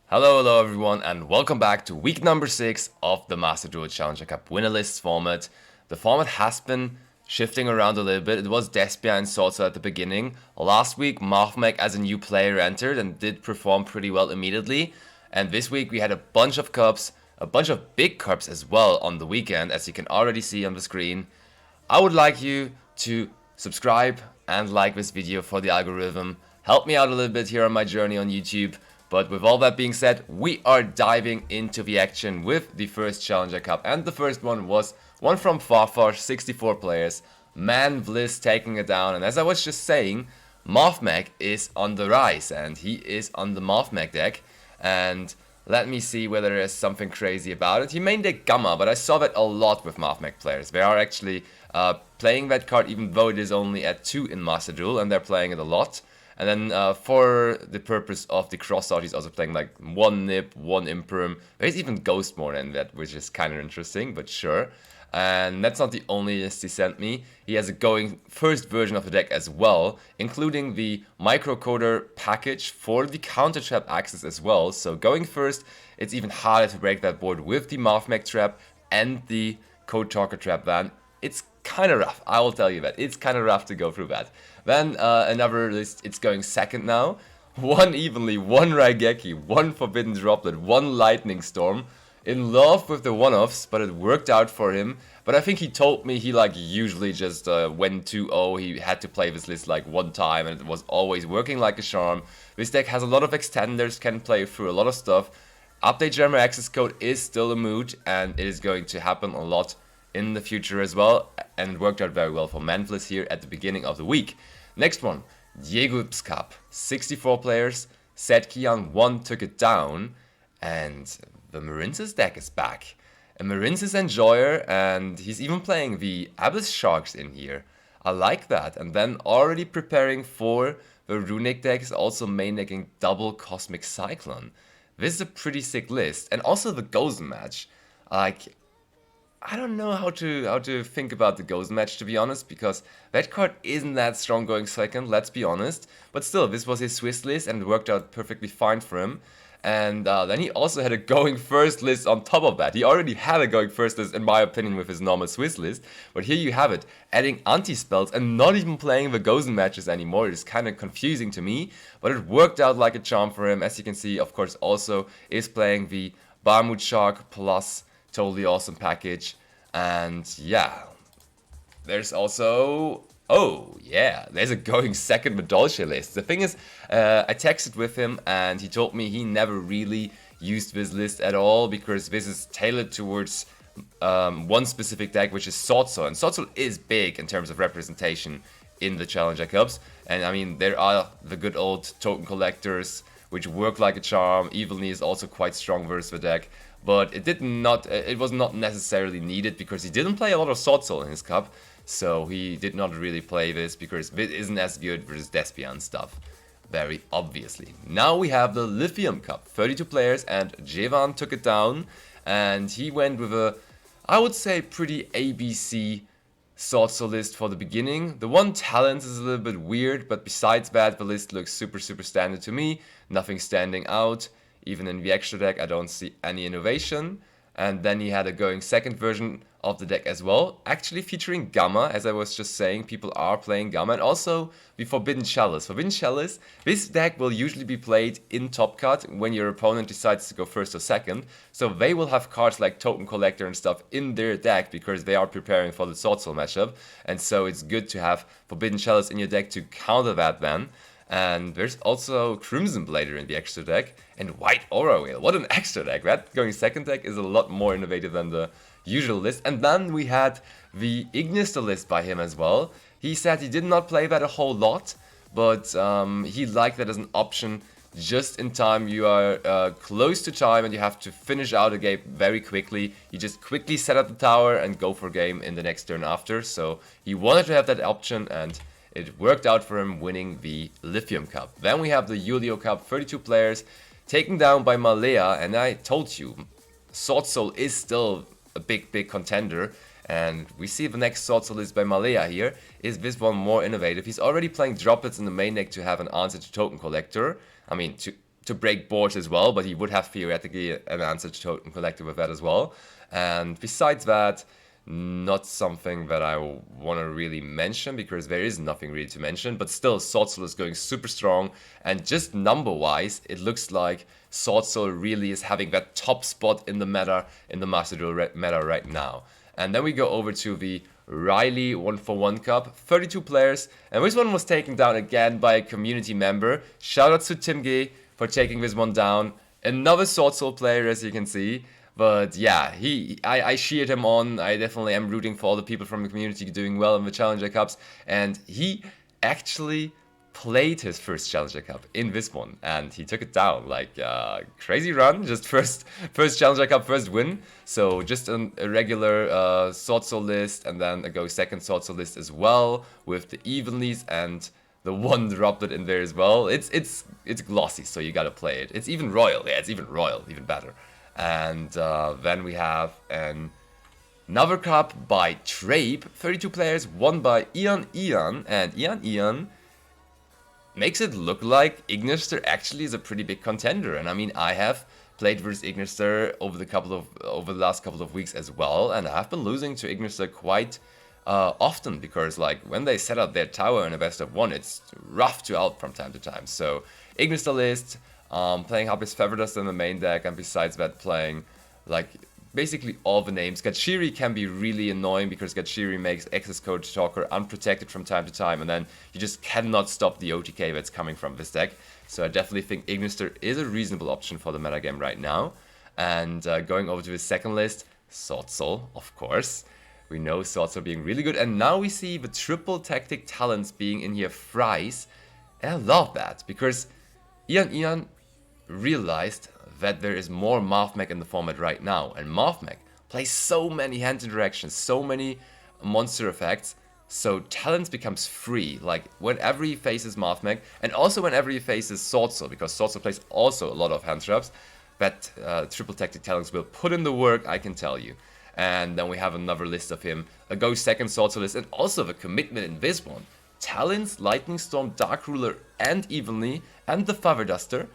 Hello everyone, and welcome back to week number 6 of the Master Duel Challenger Cup winner list format. The format has been shifting around a little bit. It was Despia and Salsa at the beginning. Last week, Mavmek as a new player entered and did perform pretty well immediately. And this week we had a bunch of cups, a bunch of big cups as well on the weekend, as you can already see on the screen. I would like you to subscribe and like this video for the algorithm. Help me out a little bit here on my journey on YouTube. But with all that being said, we are diving into the action with the first Challenger Cup. And the first one was one from Farfar, 64 players. Man Bliss taking it down. And as I was just saying, Mavmek is on the rise. And he is on the Mavmek deck. And let me see whether there's something crazy about it. He main deck Gamma, but I saw that a lot with Mavmek players. They are actually playing that card even though it is only at 2 in Master Duel. And they're playing it a lot. And then for the purpose of the cross out, he's also playing like 1 Nip, 1 Imperm. There's even Ghost more than that, which is kind of interesting, but sure. And that's not the only list he sent me. He has a going first version of the deck as well, including the microcoder package for the counter trap access as well. So going first, it's even harder to break that board with the Mavmek trap and the Code Talker trap van. It's kind of rough, I will tell you that. It's kind of rough to go through that. Then another list, it's going second now. 1 Evenly, 1 Raigeki, 1 Forbidden Droplet, 1 Lightning Storm. In love with the one-offs, but it worked out for him. But I think he told me he usually just went 2-0. He had to play this list one time and it was always working like a charm. This deck has a lot of extenders, can play through a lot of stuff. Update Jammer access code is still a mood and it is going to happen a lot in the future as well, and it worked out very well for Manflis here at the beginning of the week. Next one, Diegu's Cup, 64 players, Set Kian 1 took it down, and the Marinces deck is back. A Marinces enjoyer, and he's even playing the Abyss Sharks in here. I like that, and then already preparing for the Runic decks, also main decking double Cosmic Cyclone. This is a pretty sick list, and also the Ghost match. I don't know how to think about the Ghost match, to be honest, because that card isn't that strong going second, let's be honest. But still, this was his Swiss list and it worked out perfectly fine for him. And then he also had a going first list on top of that. He already had a going first list, in my opinion, with his normal Swiss list. But here you have it, adding anti-spells and not even playing the Ghost matches anymore. It is kind of confusing to me, but it worked out like a charm for him. As you can see, of course, also is playing the Barmut Shark plus totally awesome package. And yeah, there's also, oh yeah, there's a going second Medolce list. The thing is, I texted with him and he told me he never really used this list at all because this is tailored towards one specific deck, which is Swordsoul. And Swordsoul is big in terms of representation in the Challenger Cups. And I mean, there are the good old token collectors, which work like a charm. Evilly is also quite strong versus the deck. But it was not necessarily needed because he didn't play a lot of Sword Soul in his cup. So he did not really play this because it isn't as good versus Despian stuff. Very obviously. Now we have the Lithium Cup. 32 players and Jevan took it down. And he went with a, I would say, pretty ABC Sword Soul list for the beginning. The one talent is a little bit weird, but besides that, the list looks super standard to me. Nothing standing out. Even in the extra deck, I don't see any innovation. And then he had a going second version of the deck as well, actually featuring Gamma, as I was just saying, people are playing Gamma, and also the Forbidden Chalice. Forbidden Chalice, this deck will usually be played in top cut when your opponent decides to go first or second, so they will have cards like Token Collector and stuff in their deck because they are preparing for the Sword Soul matchup, and so it's good to have Forbidden Chalice in your deck to counter that then. And there's also Crimson Blader in the extra deck, and White Aura Whale. What an extra deck! That going second deck is a lot more innovative than the usual list. And then we had the Ignister list by him as well. He said he did not play that a whole lot, but he liked that as an option just in time. You are close to time and you have to finish out a game very quickly. You just quickly set up the tower and go for game in the next turn after. So he wanted to have that option and it worked out for him, winning the Lithium Cup. Then we have the Julio Cup, 32 players, taken down by Malea, and I told you, Sword Soul is still a big contender, and we see the next Sword Soul list by Malea here. Is this one more innovative? He's already playing droplets in the main deck to have an answer to Token Collector. I mean, to break boards as well, but he would have theoretically an answer to Totem Collector with that as well. And besides that, not something that I want to really mention, because there is nothing really to mention, but still Sword Soul is going super strong, and just number-wise, it looks like Sword Soul really is having that top spot in the meta, in the Master Duel meta right now. And then we go over to the Riley 1-for-1 Cup, 32 players, and this one was taken down again by a community member. Shout out to Tim G for taking this one down. Another Sword Soul player, as you can see. But yeah, I cheered him on. I definitely am rooting for all the people from the community doing well in the Challenger Cups. And he actually played his first Challenger Cup in this one, and he took it down. Like, crazy run, just first Challenger Cup, first win. So just a regular Sword Soul list, and then a go second Sword Soul list as well, with the Evenlies and the one droplet in there as well. It's glossy, so you gotta play it. It's even royal, yeah, it's even royal, even better. And then we have another cup by Trape, 32 players, won by Ian, and Ian makes it look like Ignister actually is a pretty big contender. And I mean, I have played versus Ignister over the last couple of weeks as well, and I have been losing to Ignister quite often, because like when they set up their tower in a best of one, it's rough to out from time to time. So Ignister list, playing Hubris Featherdust in the main deck, and besides that playing like basically all the names. Gachiri can be really annoying, because Gachiri makes Access Code Talker unprotected from time to time, and then you just cannot stop the OTK that's coming from this deck. So I definitely think Ignister is a reasonable option for the metagame right now. And going over to his second list, Sword Soul, of course. We know Sword Soul being really good, and now we see the triple tactic talents being in here thrice, and I love that, because Ian realized that there is more Mathmech in the format right now, and Mathmech plays so many hand interactions, so many monster effects, so talents becomes free, like whenever he faces Mathmech, and also whenever he faces Sword Soul, because Sword Soul plays also a lot of hand traps, that triple tactic talents will put in the work, I can tell you. And then we have another list of him, a go second Sword Soul list, and also the commitment in this one. Talents, Lightning Storm, Dark Ruler, and Evenly, and the Featherduster.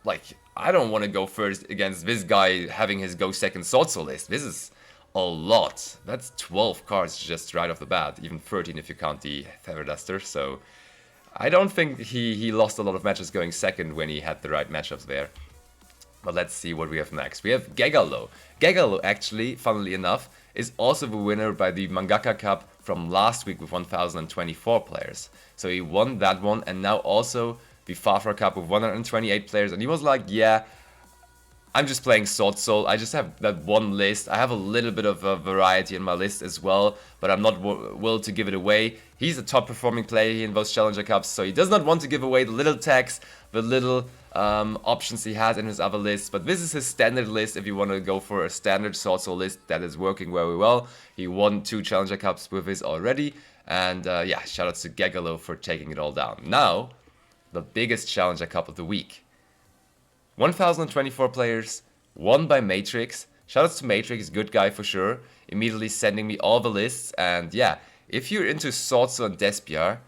Like, I don't want to go first against this guy having his go second Sword Soul list. This is a lot. That's 12 cards just right off the bat, even 13 if you count the Featherduster. So I don't think he lost a lot of matches going second when he had the right matchups there. But let's see what we have next. We have Gegalo. Gegalo, actually, funnily enough, is also the winner by the Mangaka Cup from last week with 1,024 players. So he won that one, and now also the Fafra Cup with 128 players. And he was like, yeah, I'm just playing Sword Soul. I just have that one list. I have a little bit of a variety in my list as well, but I'm not willing to give it away. He's a top performing player in those Challenger Cups, so he does not want to give away the little tags, the little options he has in his other lists. But this is his standard list if you want to go for a standard Sword Soul list that is working very well. He won 2 Challenger Cups with this already. And yeah, shout out to Gegalo for taking it all down. Now, the biggest Challenger Cup of the week. 1,024 players, won by Matrix. Shoutouts to Matrix, good guy for sure. Immediately sending me all the lists. And yeah, if you're into Sword Soul and Despiar,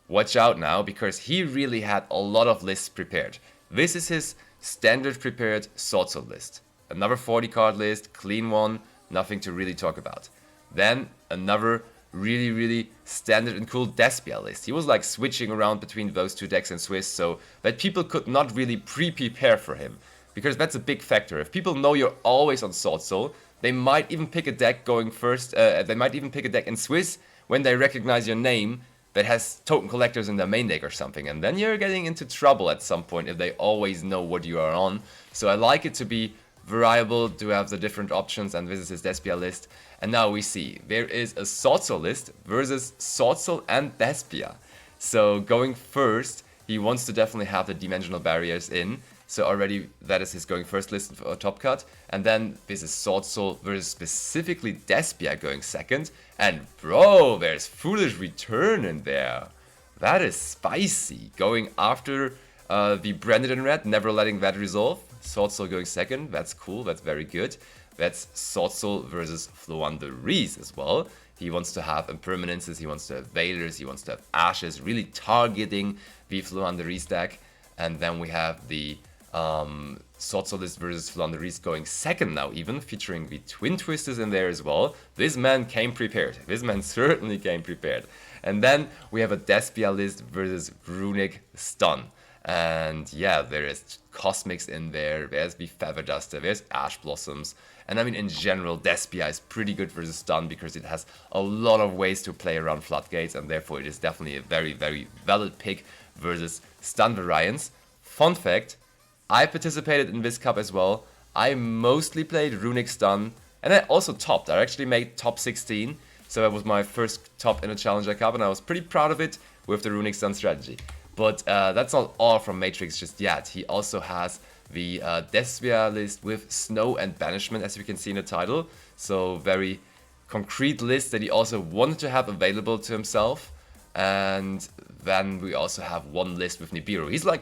watch out now, because he really had a lot of lists prepared. This is his standard prepared Sword Soul list. Another 40 card list, clean one, nothing to really talk about. Then another really standard and cool Despiar list. He was like switching around between those two decks in Swiss, so that people could not really pre-prepare for him, because that's a big factor. If people know you're always on Sword Soul, they might even pick a deck going first, they might even pick a deck in Swiss when they recognize your name that has token collectors in their main deck or something, and then you're getting into trouble at some point if they always know what you are on. So I like it to be variable, to have the different options, and this is his Despiar list. And now we see there is a Sword Soul list versus Sword Soul and Despiar. So going first, he wants to definitely have the dimensional barriers in. So already that is his going first list for a top cut. And then this is Sword Soul versus specifically Despiar going second. And bro, there's Foolish Return in there. That is spicy. Going after the Branded in red, never letting that resolve. Sword Soul going second, that's cool, that's very good. That's Sword Soul versus Floanderies as well. He wants to have impermanences, he wants to have Veilers, he wants to have Ashes, really targeting the Floanderies deck. And then we have the Sword List versus Flanders going second now even, featuring the Twin Twisters in there as well. This man came prepared. This man certainly came prepared. And then we have a Despia list versus Runic Stun. And yeah, there is Cosmics in there, there's the Feather Duster, there's Ash Blossoms. And I mean, in general, Despia is pretty good versus Stun because it has a lot of ways to play around Floodgates, and therefore it is definitely a very, very valid pick versus Stun variants. Fun fact, I participated in this cup as well. I mostly played Runic Stun, and I also topped. I actually made top 16, so that was my first top in a Challenger Cup, and I was pretty proud of it with the Runic Stun strategy. But that's not all from Matrix just yet. He also has the Despia list with Snow and Banishment, as you can see in the title. So very concrete list that he also wanted to have available to himself. And then we also have one list with Nibiru. He's like,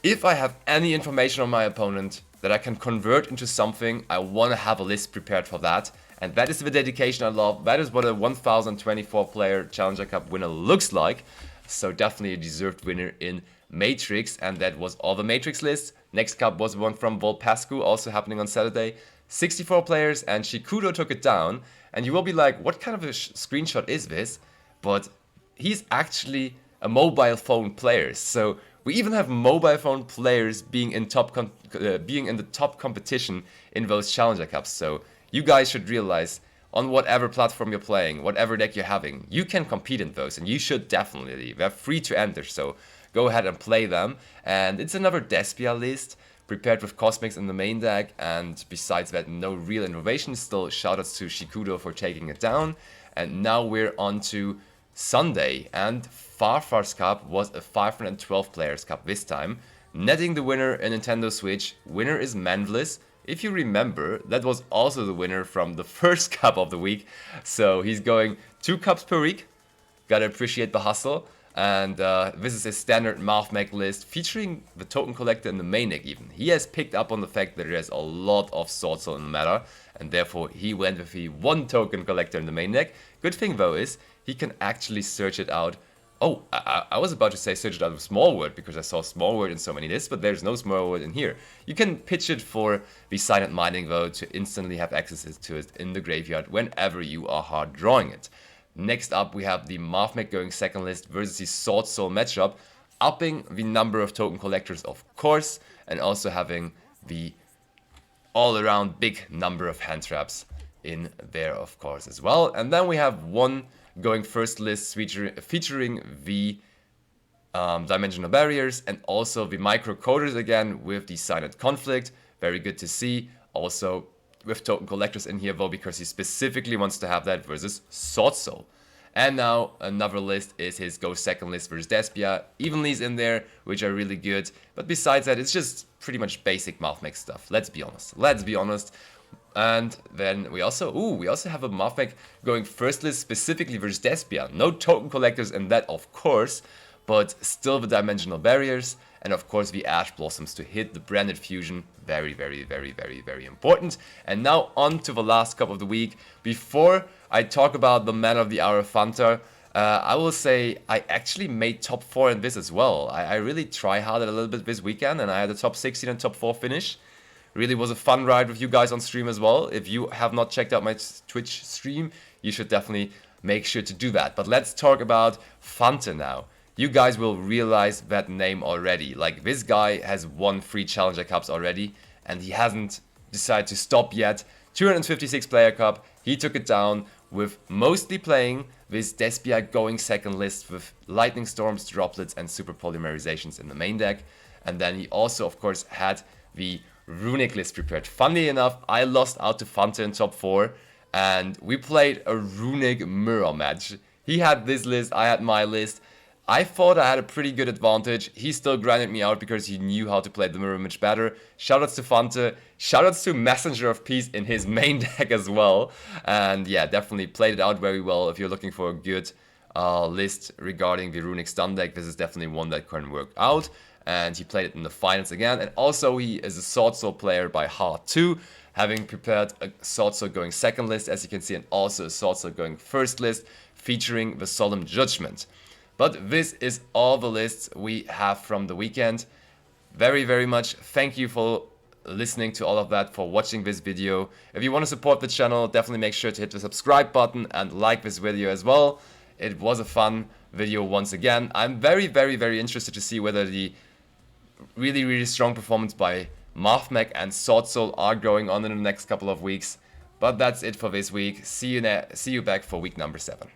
if I have any information on my opponent that I can convert into something, I want to have a list prepared for that. And that is the dedication I love. That is what a 1024 player Challenger Cup winner looks like. So definitely a deserved winner in Matrix. And that was all the Matrix lists. Next cup was one from Volpascu, also happening on Saturday. 64 players, and Shikudo took it down. And you will be like, what kind of a screenshot is this? But he's actually a mobile phone player. So we even have mobile phone players being in the top competition in those Challenger Cups. So you guys should realize, on whatever platform you're playing, whatever deck you're having, you can compete in those, and you should definitely. They're free to enter, so go ahead and play them. And it's another Despia list, prepared with Cosmics in the main deck, and besides that, no real innovation. Still, shoutouts to Shikudo for taking it down. And now we're on to Sunday, and Farfar's Cup was a 512 players cup this time, netting the winner a Nintendo Switch. Winner is Manvlis. If you remember, that was also the winner from the first cup of the week. So he's going 2 cups per week. Gotta appreciate the hustle. And this is a standard Mathmech list featuring the token collector in the main deck even. He has picked up on the fact that there's a lot of Sword Soul in the meta, and therefore he went with the 1 token collector in the main deck. Good thing though is, he can actually search it out. Oh, I was about to say search it out with Small Word, because I saw Small Word in so many lists, but there's no Small Word in here. You can pitch it for the Silent Mining though, to instantly have access to it in the graveyard whenever you are hard drawing it. Next up, we have the Mathmech going second list versus the Sword Soul matchup, upping the number of token collectors, of course, and also having the all-around big number of hand traps in there, of course, as well. And then we have one going first list featuring the Dimensional Barriers and also the Microcoders again with the Silent Conflict. Very good to see. Also with token collectors in here though, because he specifically wants to have that versus Sword Soul. And now another list is his go second list versus Despia. Evenly's in there, which are really good. But besides that, it's just pretty much basic Mathmech stuff. Let's be honest. Let's be honest. And then we also have a Mathmech going first list specifically versus Despia. No token collectors in that, of course, but still the Dimensional Barriers, and of course the Ash Blossoms to hit the branded fusion. Very, very, very, very, very important. And now on to the last cup of the week. Before I talk about the Man of the Hour Fanta, I will say I actually made top 4 in this as well. I really try-harded a little bit this weekend, and I had a top 16 and top 4 finish. Really was a fun ride with you guys on stream as well. If you have not checked out my Twitch stream, you should definitely make sure to do that. But let's talk about Fanta now. You guys will realize that name already. Like, this guy has won 3 Challenger Cups already, and he hasn't decided to stop yet. 256 player cup, he took it down with mostly playing this Despia going second list with Lightning Storms, Droplets, and Super Polymerizations in the main deck. And then he also, of course, had the Runic list prepared. Funnily enough, I lost out to Fanta in top 4, and we played a Runic mirror match. He had this list, I had my list. I thought I had a pretty good advantage. He still grinded me out because he knew how to play the mirror image better. Shoutouts to Fanta. Shoutouts to Messenger of Peace in his main deck as well. And yeah, definitely played it out very well. If you're looking for a good list regarding the Runic stun deck, this is definitely one that can work out. And he played it in the finals again. And also he is a Sword Soul player by heart too, having prepared a Sword Soul going second list, as you can see, and also a Sword Soul going first list, featuring the Solemn Judgment. But this is all the lists we have from the weekend. very, very much. Thank you for listening to all of that, for watching this video. If you want to support the channel, definitely make sure to hit the subscribe button and like this video as well. It was a fun video once again. I'm very, very, very interested to see whether the really, really strong performance by Mathmech and Sword Soul are going on in the next couple of weeks. But that's it for this week. See you back for week number 7.